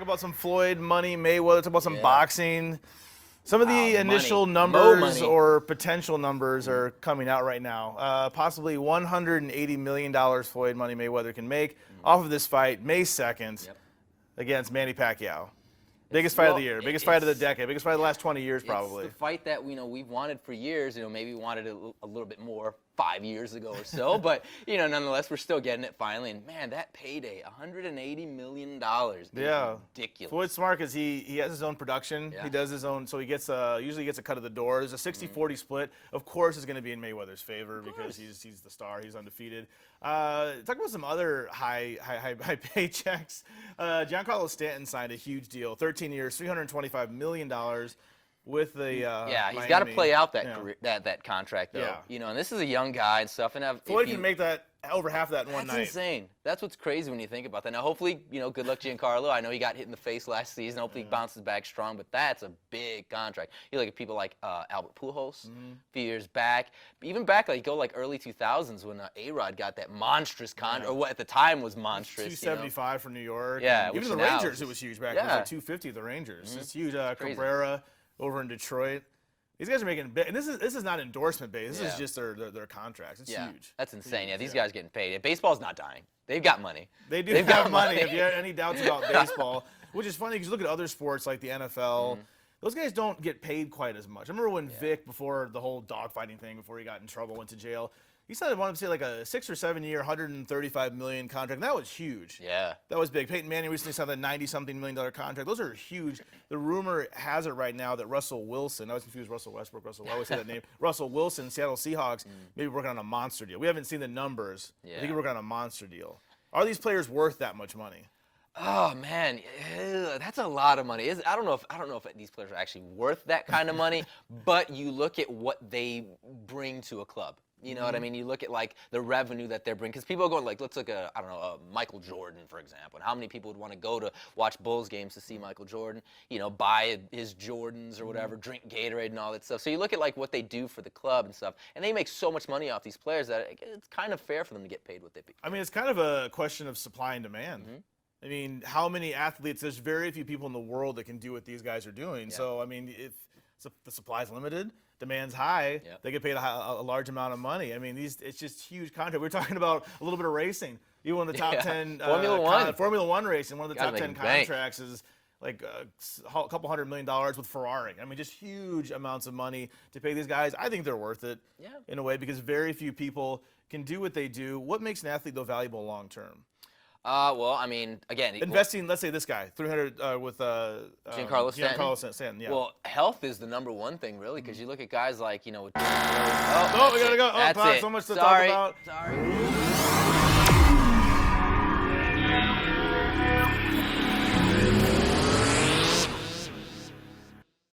about some Floyd money, Mayweather. Talk about some Yeah. boxing. Some of the initial money. numbers or potential numbers are coming out right now. Possibly $180 million Floyd Money Mayweather can make off of this fight May 2nd against Manny Pacquiao. Biggest fight of the year, biggest fight of the decade, biggest fight of the last 20 years probably. It's the fight that we've wanted for years. Maybe we wanted it a little bit more 5 years ago or so, but nonetheless, we're still getting it finally. And man, that payday, $180 million. Is ridiculous. Floyd's smart because he has his own production. Yeah. He does his own, so he gets usually gets a cut of the door. There's a 60-40 split. Of course, it's going to be in Mayweather's favor because he's the star. He's undefeated. Talk about some other high paychecks. Giancarlo Stanton signed a huge deal, 13 years, $325 million. With the he's got to play out that contract though. Yeah. And this is a young guy and stuff. And Floyd can make that over half of that in one night. That's insane. That's what's crazy when you think about that. Now, hopefully, good luck Giancarlo. I know he got hit in the face last season. Hopefully, he bounces back strong. But that's a big contract. You look at people like Albert Pujols a few years back, even back early 2000s when A-Rod got that monstrous contract, or what at the time was monstrous. 275 for New York. Yeah, even the Rangers, it was huge back then. It was like 250 at the Rangers. It's huge. Cabrera over in Detroit. These guys are making big, and this is not endorsement based. This is just their contracts. It's huge. That's insane. These guys getting paid. Baseball's not dying. They've got money. They've got money. If you have any doubts about baseball, which is funny because you look at other sports like the NFL, those guys don't get paid quite as much. I remember when Vic, before the whole dogfighting thing, before he got in trouble, went to jail. He said he wanted to say like a 6 or 7 year, $135 million contract. And that was huge. Yeah. That was big. Peyton Manning recently signed a $90-something million contract. Those are huge. The rumor has it right now that Russell Wilson, I was confused, Russell Westbrook, I always say that name. Russell Wilson, Seattle Seahawks, maybe working on a monster deal. We haven't seen the numbers. I think he's working on a monster deal. Are these players worth that much money? Oh man, that's a lot of money. I don't know if these players are actually worth that kind of money, but you look at what they bring to a club. You know what I mean? You look at the revenue that they're bringing, because people are going let's look at Michael Jordan, for example. And how many people would want to go to watch Bulls games to see Michael Jordan? Buy his Jordans or whatever, drink Gatorade and all that stuff. So you look at what they do for the club and stuff, and they make so much money off these players that it's kind of fair for them to get paid what they pay. I mean, it's kind of a question of supply and demand. I mean, how many athletes? There's very few people in the world that can do what these guys are doing. So I mean, if the supply's limited, demand's high, they get paid a large amount of money. I mean, it's just huge contract. We're talking about a little bit of racing. You won the top 10 Formula One racing. One of the top 10 contracts is like a couple $100 million with Ferrari. I mean, just huge amounts of money to pay these guys. I think they're worth it in a way because very few people can do what they do. What makes an athlete though valuable long term? Well, I mean, again, investing. Let's say this guy, 300 with Giancarlo Stanton. Yeah. Well, health is the number one thing, really, because you look at guys like we gotta go. That's it. So much to talk about. Sorry.